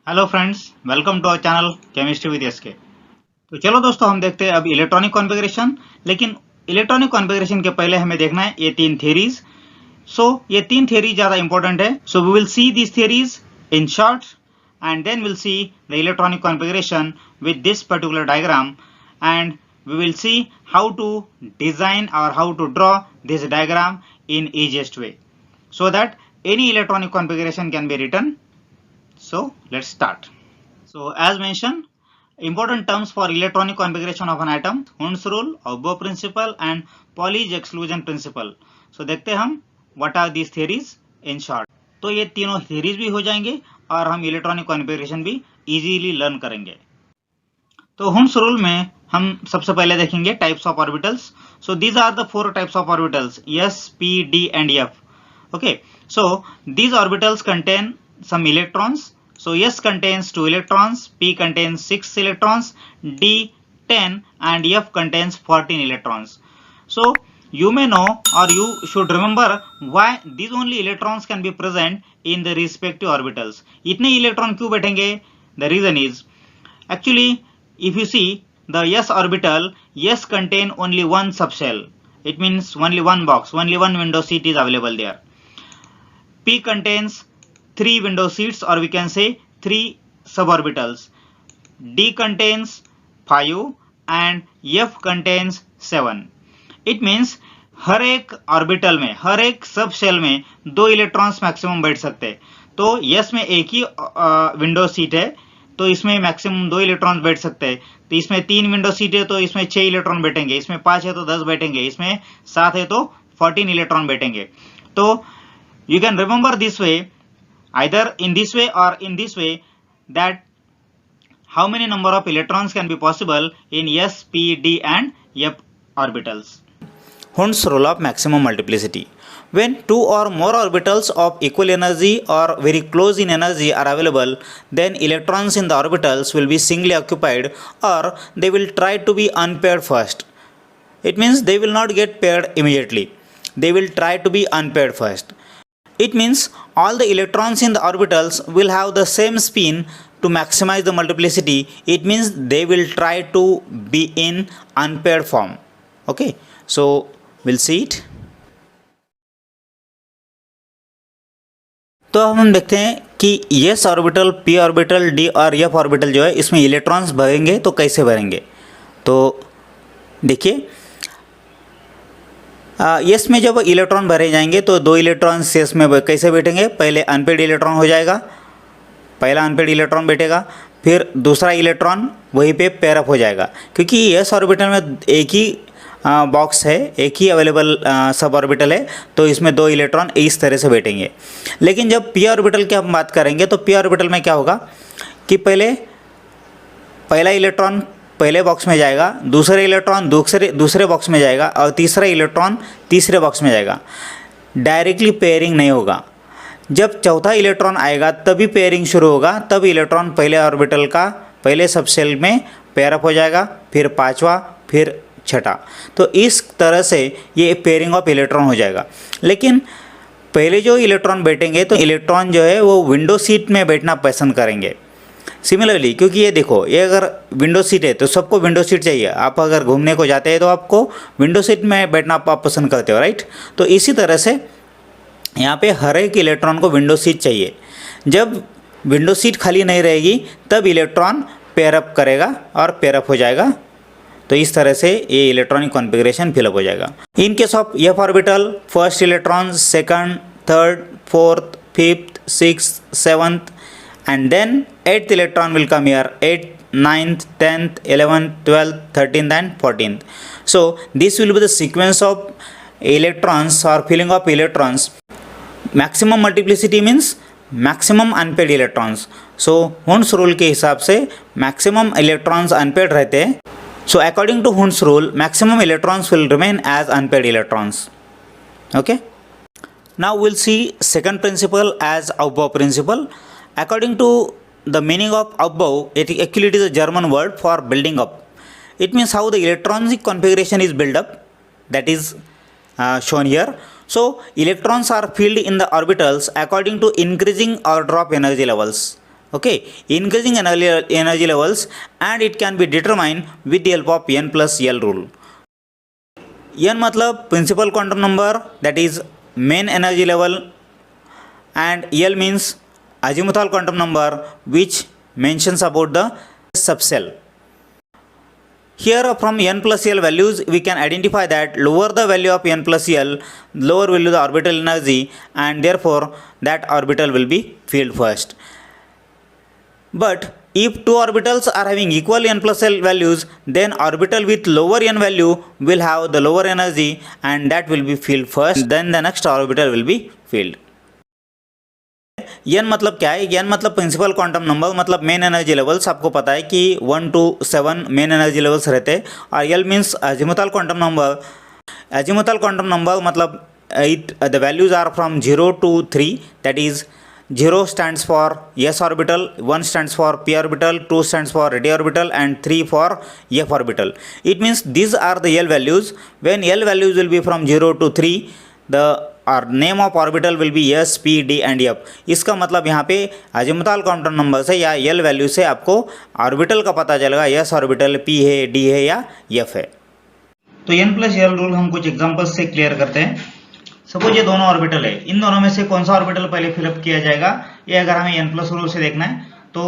Hello friends, welcome to our channel chemistry with SK. तो चलो दोस्तों, हम देखते हैं अब इलेक्ट्रॉनिक कॉन्फ़िगरेशन। लेकिन इलेक्ट्रॉनिक कॉन्फ़िगरेशन के पहले हमें देखना है ये तीन थ्योरीज। ये तीन थ्योरी ज़्यादा इंपॉर्टेंट है। So we will see this theories in short and then will see the electronic configuration with this particular diagram and we will see how to design or how to draw this diagram in easiest way so that any electronic configuration can be written. So let's start. So as mentioned, important terms for electronic configuration of an atom: Hund's rule, Aufbau principle and Pauli's exclusion principle. So देखते हैं हम what are these theories in short. तो ये तीनों theories भी हो जाएंगे और हम electronic configuration भी easily learn करेंगे। तो Hund's rule में हम सबसे पहले देखेंगे types of orbitals. So these are the four types of orbitals: S, P, D and F. Okay, so these orbitals contain some electrons. So S contains 2 electrons, P contains 6 electrons, D 10 and F contains 14 electrons. So you may know or you should remember why these only electrons can be present in the respective orbitals. इतने electron क्यों बैठेंगे? The reason is actually if you see the S orbital, S contain only one subshell. It means only one box, only one window seat is available there. P contains 3 window seats or we can say 3 suborbitals. D contains 5 and F contains 7. It means हर एक orbital में, हर एक सब shell में 2 electrons maximum बैठ सकते हैं। तो yes में एक ही विंडो सीट है, तो इसमें मैक्सिमम 2 इलेक्ट्रॉन बैठ सकते हैं। तो इसमें 3 विंडो सीट है तो इसमें 6 इलेक्ट्रॉन बैठेंगे, इसमें 5 है तो 10 बैठेंगे, इसमें 7 है तो 14 इलेक्ट्रॉन बैठेंगे। तो you can remember this way, either in this way or in this way, that how many number of electrons can be possible in S, P, D and F orbitals. Hund's rule of maximum multiplicity. When two or more orbitals of equal energy or very close in energy are available, then electrons in the orbitals will be singly occupied or they will try to be unpaired first. It means they will not get paired immediately. They will try to be unpaired first. It means all the electrons in the orbitals will have the same spin. To maximize the multiplicity, it means they will try to be in unpaired form. Okay, so we'll see it. तो हम देखते हैं कि S orbital, P orbital, D और F orbital जो है इसमें electrons भरेंगे तो कैसे भरेंगे। तो देखिए, S में जब इलेक्ट्रॉन भरे जाएंगे तो 2 इलेक्ट्रॉन्स S में कैसे बैठेंगे। पहले अनपेड इलेक्ट्रॉन हो जाएगा, पहला अनपेड इलेक्ट्रॉन बैठेगा, फिर दूसरा इलेक्ट्रॉन वहीं पे पेयर अप हो जाएगा, क्योंकि S ऑर्बिटल में एक ही बॉक्स है, एक ही अवेलेबल सब ऑर्बिटल है, तो इसमें 2 इलेक्ट्रॉन इस तरह से बैठेंगे। लेकिन जब P ऑर्बिटल की हम बात करेंगे तो P ऑर्बिटल में क्या होगा कि पहला इलेक्ट्रॉन पहले बॉक्स में जाएगा, दूसरा इलेक्ट्रॉन दूसरे बॉक्स में जाएगा और तीसरा इलेक्ट्रॉन तीसरे बॉक्स में जाएगा। डायरेक्टली पेयरिंग नहीं होगा। जब चौथा इलेक्ट्रॉन आएगा तभी पेयरिंग शुरू होगा, तब इलेक्ट्रॉन पहले ऑर्बिटल का पहले सबशेल में पेयर अप हो जाएगा, फिर पांचवा, फिर छठा। तो इस तरह से ये पेयरिंग ऑफ इलेक्ट्रॉन हो जाएगा। लेकिन पहले जो इलेक्ट्रॉन बैठेंगे तो इलेक्ट्रॉन जो है वो विंडो सीट में बैठना पसंद करेंगे। सिमिलरली, क्योंकि ये देखो, ये अगर विंडो सीट है तो सबको विंडो सीट चाहिए। आप अगर घूमने को जाते हैं तो आपको विंडो सीट में बैठना आप पसंद करते हो, राइट। तो इसी तरह से यहाँ पे हर एक इलेक्ट्रॉन को विंडो सीट चाहिए। जब विंडो सीट खाली नहीं रहेगी तब इलेक्ट्रॉन पेयर अप करेगा और पेयर अप हो जाएगा। तो इस तरह से ये इलेक्ट्रॉनिक कॉन्फ़िगरेशन फिलअप हो जाएगा। In case of F orbital, first electron, second, third, fourth, fifth, sixth, seventh and then 8th electron will come here, 8th, 9th, 10th, 11th, 12th, 13th and 14th. So this will be the sequence of electrons or filling of electrons. Maximum multiplicity means maximum unpaired electrons. So Hund's rule के हिसाब से maximum electrons unpaired रहते हैं। So according to Hund's rule, maximum electrons will remain as unpaired electrons. Okay. Now we'll see second principle as Aufbau principle. According to the meaning of Aufbau, actually it is a German word for building up. It means how the electronic configuration is built up, that is shown here. So electrons are filled in the orbitals according to increasing order of energy levels. Okay, increasing energy levels, and it can be determined with the help of n plus L rule. n मतलब principal quantum number, that is main energy level, and L means azimuthal quantum number, which mentions about the subcell. Here from n plus L values we can identify that lower the value of n plus L, lower will be the orbital energy, and therefore that orbital will be filled first. But if two orbitals are having equal n plus L values, then orbital with lower n value will have the lower energy and that will be filled first, then the next orbital will be filled. n मतलब क्या है? n मतलब principal quantum number, मतलब main energy levels. आपको पता है कि 1 to 7 main energy levels रहते हैं. और l means azimuthal quantum number. Azimuthal quantum number मतलब the values are from 0 to 3, that is 0 stands for s orbital, 1 stands for p orbital, 2 stands for d orbital, and 3 for f orbital. It means these are the L values. When L values will be from 0 to 3, the name of orbital will be s, p, d and f. इसका मतलब यहाँ पे azimuthal quantum number से या L value से आपको orbital का पता चलेगा, s ऑर्बिटल p है, d है या f है. तो n प्लस L रूल हम कुछ एग्जांपल्स से क्लियर करते हैं. सपोज ये दोनों ऑर्बिटल है, इन दोनों में से कौन सा ऑर्बिटल पहले फिलअप किया जाएगा, ये अगर हमें n प्लस रूल से देखना है तो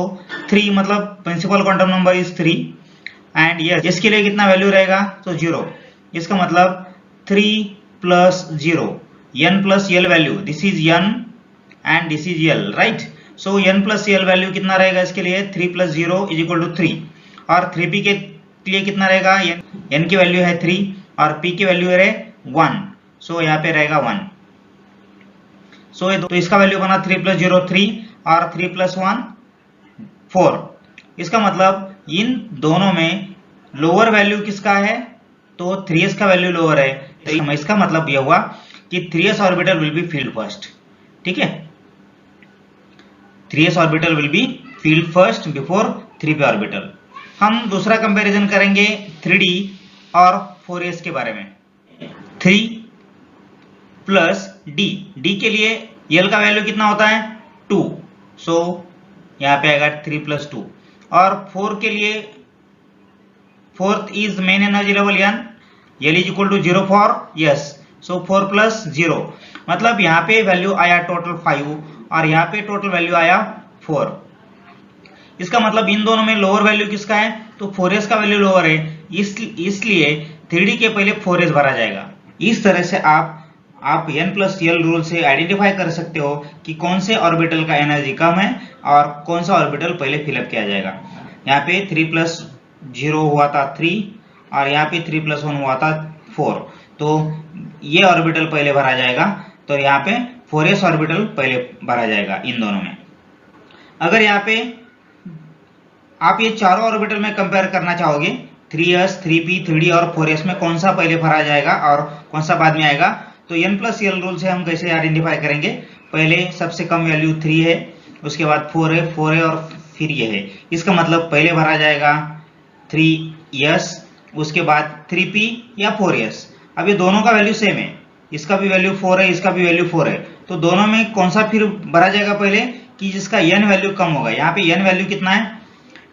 3 मतलब principal quantum number is 3 and ये इसके लिए कितना वैल्यू रहेगा, तो 0. इसका मतलब 3 plus 0 n plus L value, this is n and this is L, right. So n plus L value कितना रहेगा इसके लिए, 3 प्लस 0 इज इक्वल टू 3. और 3p के लिए कितना रहेगा, n की वैल्यू है 3 और p की वैल्यू है 1. सो यहाँ पे रहेगा 1. सो तो इसका वैल्यू बना 3 प्लस 0 3 और 3 प्लस 1 4. इसका मतलब इन दोनों में लोअर वैल्यू किसका है, तो 3s का वैल्यू लोअर है. तो इसका मतलब यह हुआ कि 3s orbital will be field first. ठीक है, 3s orbital will be field first before 3p orbital. हम दूसरा कंपैरिजन करेंगे 3d और 4s के बारे में. 3 प्लस d, d के लिए L का वैल्यू कितना होता है 2, सो यहाँ पे आएगा 3 प्लस 2. और 4 के लिए fourth is main energy level n, L is equal to 0 for s, so 4 plus 0 मतलब यहाँ पे वैल्यू आया टोटल 5 और यहाँ पे टोटल वैल्यू आया 4. इसका मतलब इन दोनों में लोअर वैल्यू किसका है, तो 4s का वैल्यू लोअर है, इसलिए 3d के पहले 4s भरा जाएगा. इस तरह से आप n प्लस L रूल से आइडेंटिफाई कर सकते हो कि कौन से ऑर्बिटल का एनर्जी कम है और कौन सा ऑर्बिटल पहले फिलअप किया जाएगा. यहाँ पे 3 प्लस 0 हुआ था 3 और यहाँ पे 3 प्लस 1 हुआ था 4, तो ये ऑर्बिटल पहले भरा जाएगा. तो यहाँ पे 4s ऑर्बिटल पहले भरा जाएगा इन दोनों में. अगर यहाँ पे आप ये चारों ऑर्बिटल में कंपेयर करना चाहोगे, 3s 3p 3d और 4s में कौन सा पहले भरा जाएगा और कौन सा बाद में आएगा, तो n प्लस L रूल से हम कैसे आइडेंटिफाई करेंगे. पहले सबसे कम वैल्यू 3 है, उसके बाद 4 है और फिर ये है. इसका मतलब पहले भरा जाएगा 3s, उसके बाद 3p या 4s. अब ये दोनों का वैल्यू सेम है, इसका भी वैल्यू 4 है, इसका भी वैल्यू 4 है, तो दोनों में कौन सा फिर भरा जाएगा पहले, कि जिसका n वैल्यू कम होगा. यहाँ पे n वैल्यू कितना है,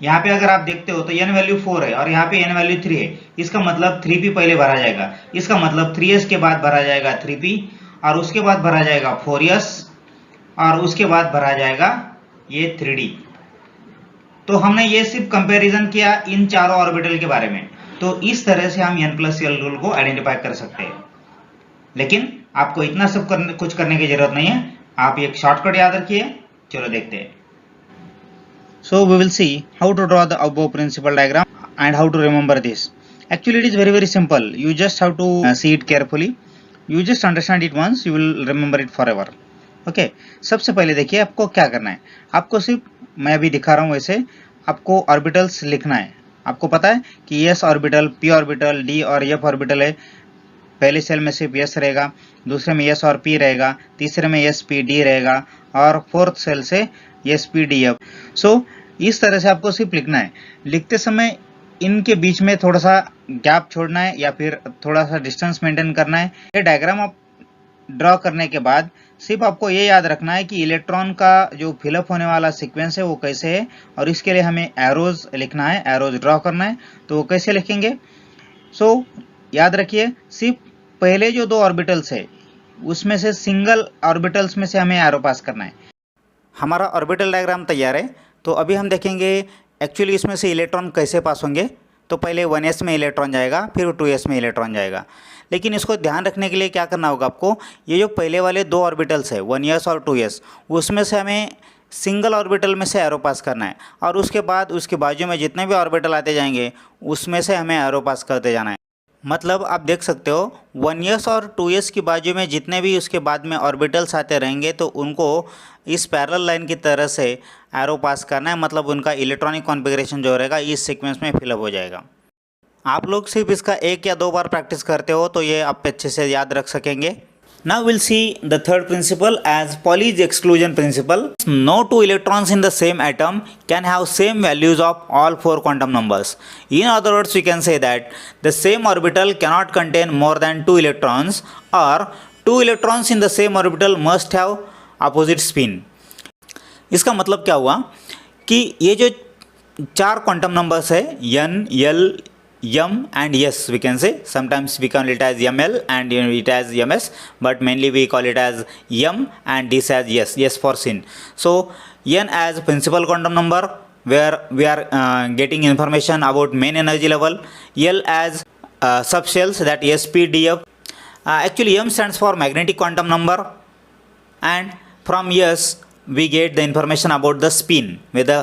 यहाँ पे अगर आप देखते हो तो n वैल्यू 4 है और यहाँ पे n वैल्यू 3 है. इसका मतलब 3p पहले भरा जाएगा. इसका मतलब 3s के बाद भरा जाएगा 3p और उसके बाद भरा जाएगा 4s और उसके बाद भरा जाएगा ये 3d. तो हमने ये सिर्फ कंपैरिजन किया इन चारों ऑर्बिटल के बारे में. तो इस तरह से हम n प्लस L रूल को आइडेंटिफाई कर सकते हैं. लेकिन आपको इतना सब कुछ करने की जरूरत नहीं है, आप एक शॉर्टकट याद रखिए. चलो देखते हैं. So we will see how to draw the above principal diagram and how to remember this. Actually it is very simple. You just have to see it carefully. You just understand it once, you will remember it forever. Okay. सबसे पहले देखिए आपको क्या करना है. आपको सिर्फ मैं अभी दिखा रहा हूँ वैसे आपको ऑर्बिटल्स लिखना है. आपको पता है कि s orbital, p orbital, d और f ऑर्बिटल है. पहले सेल में सिर्फ s रहेगा, दूसरे में s और p रहेगा, तीसरे में s p d रहेगा और फोर्थ सेल से s p d f. सो इस तरह से आपको सिर्फ लिखना है. लिखते समय इनके बीच में थोड़ा सा गैप छोड़ना है या फिर थोड़ा सा डिस्टेंस मेंटेन करना है. ये डायग्राम आप ड्रॉ करने के बाद सिर्फ आपको ये याद रखना है कि इलेक्ट्रॉन का जो फिलअप होने वाला सीक्वेंस है वो कैसे है, और इसके लिए हमें एरोज लिखना है, एरोज ड्रॉ करना है। तो वो कैसे लिखेंगे? सो याद रखिए, सिर्फ पहले जो 2 ऑर्बिटल्स है उसमें से सिंगल ऑर्बिटल्स में से हमें एरो पास करना है। हमारा ऑर्बिटल डायग्राम तैयार है। तो अभी हम देखेंगे एक्चुअली इसमें से इलेक्ट्रॉन कैसे पास होंगे। तो पहले 1s में इलेक्ट्रॉन जाएगा, फिर 2s में इलेक्ट्रॉन जाएगा। लेकिन इसको ध्यान रखने के लिए क्या करना होगा आपको, ये जो पहले वाले 2 ऑर्बिटल्स है 1s और 2s, उसमें से हमें सिंगल ऑर्बिटल में से एरो पास करना है, और उसके बाद उसके बाजू में जितने भी ऑर्बिटल आते जाएंगे उसमें से हमें एरो पास करते जाना है। मतलब आप देख सकते हो 1s और 2s की बाजू में जितने भी उसके बाद में ऑर्बिटल्स आते रहेंगे तो उनको इस पैरेलल लाइन की तरह से एरो पास करना है। मतलब उनका इलेक्ट्रॉनिक कॉन्फ़िगरेशन जो रहेगा इस सीक्वेंस में फिलअप हो जाएगा। आप लोग सिर्फ इसका 1 या 2 बार प्रैक्टिस करते हो तो ये आप अच्छे से याद रख सकेंगे। Now we'll see the third principle as Pauli's exclusion principle. No 2 electrons in the same atom can have same values of all 4 quantum numbers. In other words, we can say that the same orbital cannot contain more than 2 electrons, or 2 electrons in the same orbital must have opposite spin. इसका मतलब क्या हुआ कि ये जो 4 quantum numbers है n, l, m and s, we can say sometimes we call it as ml and it as ms, but mainly we call it as m and this as s for sin. So n as principal quantum number where we are getting information about main energy level, l as subshells that sp df, actually m stands for magnetic quantum number, and from s we get the information about the spin, whether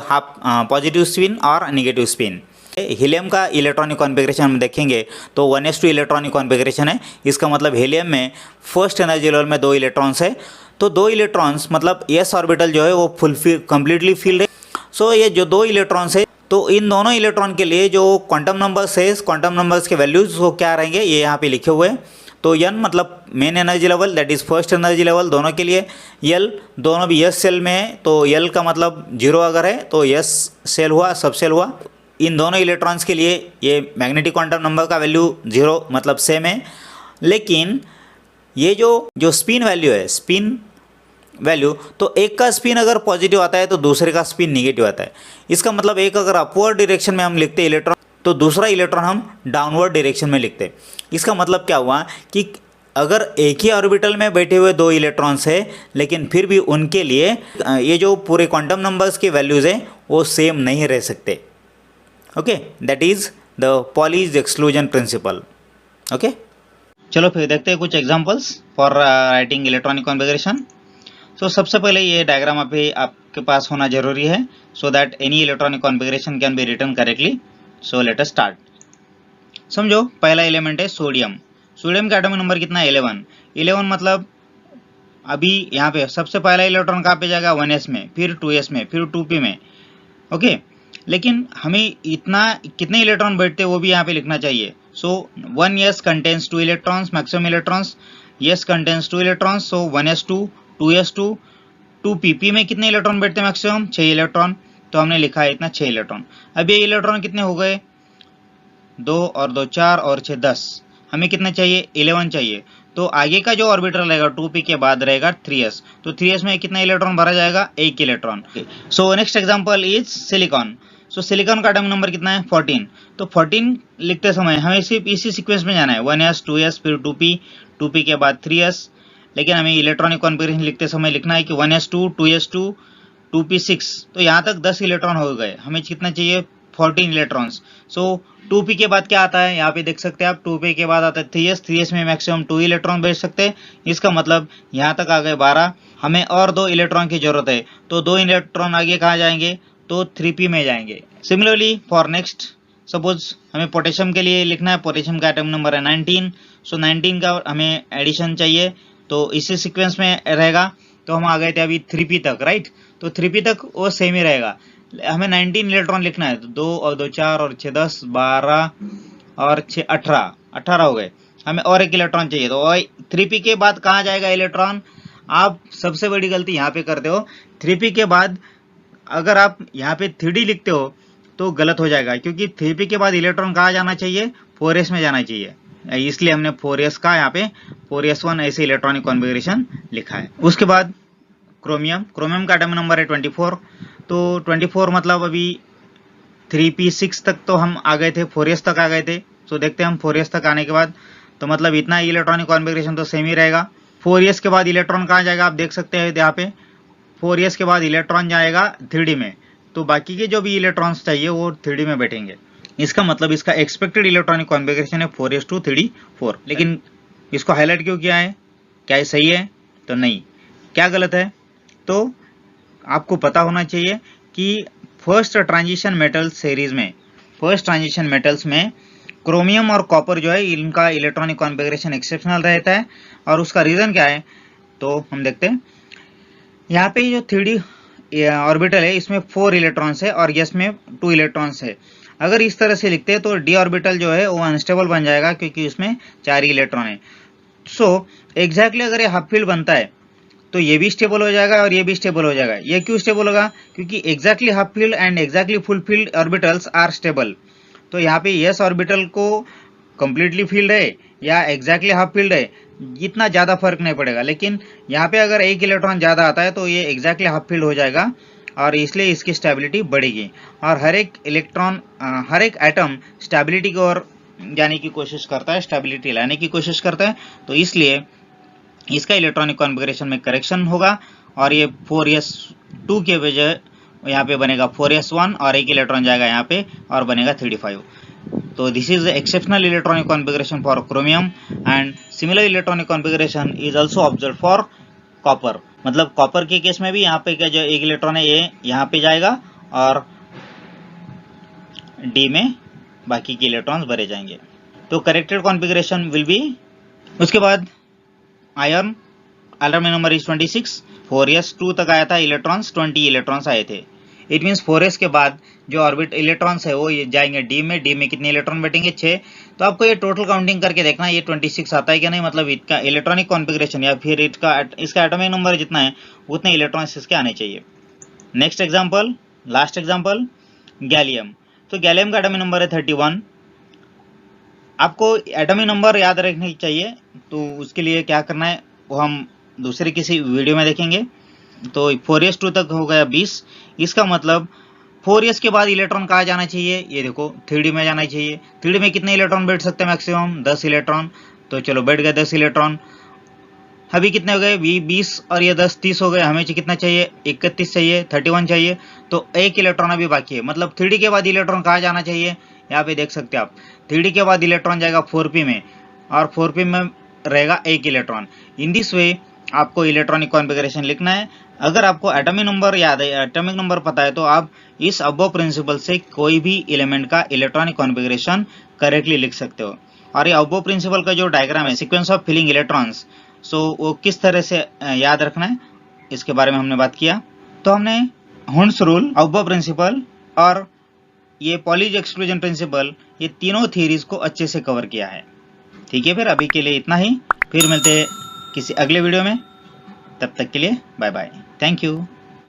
positive spin or negative spin. Helium का electronic configuration हम देखेंगे तो 1s2 electronic configuration है। इसका मतलब helium में first energy level में 2 electrons है। तो 2 इलेक्ट्रॉन्स मतलब s ऑर्बिटल जो है वो कंप्लीटली फिल्ड है। सो ये जो 2 इलेक्ट्रॉन्स है तो इन दोनों इलेक्ट्रॉन के लिए जो क्वांटम नंबर्स है, क्वांटम नंबर्स के वैल्यूज़ वो क्या रहेंगे ये यहाँ पे लिखे हुए हैं। तो n मतलब main energy level that is first energy level दोनों के लिए, l दोनों भी s सेल में है तो l का मतलब 0 अगर है तो s सेल हुआ, सब सेल हुआ। इन दोनों इलेक्ट्रॉन्स के लिए ये मैग्नेटिक क्वांटम नंबर का वैल्यू 0 मतलब सेम है। लेकिन ये जो स्पिन वैल्यू है, स्पिन वैल्यू, तो एक का स्पिन अगर पॉजिटिव आता है तो दूसरे का स्पिन निगेटिव आता है। इसका मतलब एक अगर अपवर्ड डायरेक्शन में हम लिखते हैं इलेक्ट्रॉन तो दूसरा इलेक्ट्रॉन हम डाउनवर्ड डायरेक्शन में लिखते हैं। इसका मतलब क्या हुआ कि अगर एक ही ऑर्बिटल में बैठे हुए 2 इलेक्ट्रॉन्स है लेकिन फिर भी उनके लिए ये जो पूरे क्वांटम नंबर्स के वैल्यूज़ हैं वो सेम नहीं रह सकते। Okay, that is the Pauli's exclusion principle. Okay, चलो फिर देखते हैं कुछ examples for writing electronic configuration. So सबसे पहले ये डायग्राम आपके पास होना जरूरी है so that any electronic configuration can be written correctly. So let us start. समझो पहला एलिमेंट है सोडियम। सोडियम का एटॉमिक नंबर कितना है? 11 मतलब अभी यहाँ पे सबसे पहला इलेक्ट्रॉन कहाँ पे जाएगा? 1s में, फिर 2s में, फिर 2p में। ओके, लेकिन हमें इतना कितने इलेक्ट्रॉन बैठते हैं वो भी यहाँ पे लिखना चाहिए। So 1s contains 2 electrons, maximum electrons, s contains 2 electrons, so 1s2, 2s2, 2pp में कितने इलेक्ट्रॉन बैठते हैं? Maximum 6 electron. तो हमने लिखा है इतना 6 इलेक्ट्रॉन। अब ये इलेक्ट्रॉन कितने हो गए? 2 और 2 4 और 6 10। हमें कितना चाहिए? 11 चाहिए। तो आगे का जो ऑर्बिटल रहेगा 2p के बाद रहेगा 3s। तो 3s में कितना इलेक्ट्रॉन भरा जाएगा? 1 electron. So next example is silicon. So silicon का एटॉमिक नंबर कितना है? 14। तो 14 लिखते समय हमें सिर्फ इसी सीक्वेंस में जाना है, 1s 2s फिर 2p, 2p के बाद 3s। लेकिन हमें इलेक्ट्रॉनिक कॉन्फ़िगरेशन लिखते समय लिखना है कि 1s2, 2s2, 2p6। तो यहाँ तक 10 इलेक्ट्रॉन हो गए। हमें कितना चाहिए? 14 इलेक्ट्रॉन्स। सो 2p के बाद क्या आता है? यहाँ पे देख सकते हैं आप, 2p के बाद आता है 3s। 3s में मैक्सिमम 2 इलेक्ट्रॉन भेज सकते हैं। इसका मतलब यहाँ तक आ गए 12। हमें और 2 इलेक्ट्रॉन की जरूरत है तो 2 इलेक्ट्रॉन आगे कहाँ जाएंगे? तो 3p में जाएंगे। सिमिलरली फॉर नेक्स्ट, सपोज हमें पोटेशियम के लिए लिखना है। पोटेशियम का एटॉमिक नंबर है 19। सो 19 का हमें एडिशन चाहिए तो इसी सीक्वेंस में रहेगा। तो हम आ गए थे अभी 3p तक, राइट? तो 3p तक वो सेम ही रहेगा। हमें 19 इलेक्ट्रॉन लिखना है तो 2 और 2 4 और 6 10 12 और 6 18 हो गए। हमें और 1 इलेक्ट्रॉन चाहिए तो 3p के बाद कहाँ जाएगा इलेक्ट्रॉन? आप सबसे बड़ी गलती यहाँ पे करते हो। 3p के बाद अगर आप यहाँ पे 3d लिखते हो तो गलत हो जाएगा, क्योंकि 3p के बाद इलेक्ट्रॉन कहाँ जाना चाहिए? 4s में जाना चाहिए। इसलिए हमने 4s का यहाँ पे 4s1 ऐसे इलेक्ट्रॉनिक कॉन्फ़िगरेशन लिखा है। उसके बाद क्रोमियम का एटॉमिक नंबर है 24। तो 24 मतलब अभी 3p6 तक तो हम आ गए थे, 4s तक आ गए थे। तो देखते हैं हम 4s तक आने के बाद, तो मतलब इतना इलेक्ट्रॉनिक कॉन्फ़िगरेशन तो सेम ही रहेगा। 4s के बाद इलेक्ट्रॉन कहाँ जाएगा आप देख सकते हैं यहाँ पे, 4s के बाद इलेक्ट्रॉन जाएगा 3d में, तो बाकी के जो भी इलेक्ट्रॉन्स चाहिए वो 3d में बैठेंगे। इसका मतलब इसका एक्सपेक्टेड इलेक्ट्रॉनिक कॉन्फ़िगरेशन है 4s2 3d 4। लेकिन इसको हाईलाइट क्यों किया है? क्या ये सही है? तो नहीं। क्या गलत है? तो आपको पता होना चाहिए कि फर्स्ट ट्रांजिशन मेटल्स सीरीज में, फर्स्ट ट्रांजिशन मेटल्स में क्रोमियम और कॉपर जो है इनका इलेक्ट्रॉनिक कॉन्फ़िगरेशन एक्सेप्शनल रहता है। और उसका रीज़न क्या है तो हम देखते हैं। यहाँ पे जो 3d ऑर्बिटल है इसमें 4 इलेक्ट्रॉन्स है और यस में 2 इलेक्ट्रॉन्स है। अगर इस तरह से लिखते हैं तो d ऑर्बिटल जो है वो अनस्टेबल बन जाएगा क्योंकि उसमें 4 इलेक्ट्रॉन है। सो एग्जैक्टली अगर ये हाफ फील्ड बनता है तो ये भी स्टेबल हो जाएगा और ये भी स्टेबल हो जाएगा। ये क्यों स्टेबल होगा? क्योंकि exactly half filled and exactly full filled orbitals are stable. तो यहाँ पे यस ऑर्बिटल को कंप्लीटली फील्ड है या एग्जैक्टली हाफ फील्ड है, इतना ज़्यादा फर्क नहीं पड़ेगा। लेकिन यहाँ पे अगर एक इलेक्ट्रॉन ज़्यादा आता है तो ये एग्जैक्टली हाफ फील्ड हो जाएगा और इसलिए इसकी स्टेबिलिटी बढ़ेगी। और हर एक इलेक्ट्रॉन, हर एक एटम स्टेबिलिटी की ओर जाने की कोशिश करता है, स्टेबिलिटी लाने की कोशिश करता है। तो इसलिए इसका इलेक्ट्रॉनिक कॉन्फ़िगरेशन में करेक्शन होगा और ये 4s2 के वजह यहाँ पे बनेगा 4s1 और एक इलेक्ट्रॉन जाएगा यहाँ पे और बनेगा 3d5। तो this is exceptional electronic configuration for chromium and similar electronic configuration is also observe for copper. मतलब कॉपर के केस में भी यहाँ पे क्या जो एक इलेक्ट्रॉन है ये यहाँ पे जाएगा और डी में बाकी के इलेक्ट्रॉन्स भरे जाएंगे। तो करेक्टेड कॉन्फ़िगरेशन विल बी। उसके बाद iron, atomic number is 26। 4s2 तक आया था इलेक्ट्रॉन्स, 20 इलेक्ट्रॉन्स आए थे। इट मीन्स 4s के बाद जो ऑर्बिट इलेक्ट्रॉन्स है वो ये जाएंगे डी में। डी में कितने इलेक्ट्रॉन बैठेंगे? 6। तो आपको ये टोटल काउंटिंग करके देखना है ये 26 आता है क्या नहीं, मतलब इसका इलेक्ट्रॉनिक कॉन्फ़िगरेशन या फिर इसका एटॉमिक नंबर जितना है उतने इलेक्ट्रॉन्स इसके आने चाहिए। Next example, last example, gallium. तो गैलियम का एटॉमिक नंबर है 31। आपको एटॉमिक नंबर याद रखने चाहिए, तो उसके लिए क्या करना है वो हम दूसरे किसी वीडियो में देखेंगे। तो 4s2 तक हो गया 20। इसका मतलब 4s के बाद इलेक्ट्रॉन कहाँ जाना चाहिए? ये देखो 3d में जाना चाहिए। 3d में कितने इलेक्ट्रॉन बैठ सकते हैं? Maximum 10 electron. तो चलो बैठ गए 10 इलेक्ट्रॉन। अभी कितने हो गए? 20 और ये 10 30 हो गए। हमें कितना चाहिए? 31 चाहिए, 31 चाहिए। तो एक इलेक्ट्रॉन अभी बाकी है। मतलब 3d के बाद इलेक्ट्रॉन कहाँ जाना चाहिए? यहाँ पे देख सकते हैं आप, 3d के बाद इलेक्ट्रॉन जाएगा 4p में और 4p में रहेगा एक इलेक्ट्रॉन। इन दिस वे आपको इलेक्ट्रॉनिक कॉन्फ़िगरेशन लिखना है। अगर आपको एटॉमिक नंबर याद है, एटॉमिक नंबर पता है, तो आप इस अबव प्रिंसिपल से कोई भी एलिमेंट का इलेक्ट्रॉनिक कॉन्फ़िगरेशन करेक्टली लिख सकते हो। और ये अबव प्रिंसिपल का जो डायग्राम है, सीक्वेंस ऑफ फिलिंग इलेक्ट्रॉन्स, सो वो किस तरह से याद रखना है इसके बारे में हमने बात किया। तो हमने हुंड्स रूल, अबव प्रिंसिपल और ये पॉलीज एक्सक्लूजन प्रिंसिपल, ये तीनों थ्योरीज को अच्छे से कवर किया है। ठीक है, फिर अभी के लिए इतना ही। फिर मिलते हैं किसी अगले वीडियो में। तब तक के लिए बाय बाय, थैंक यू।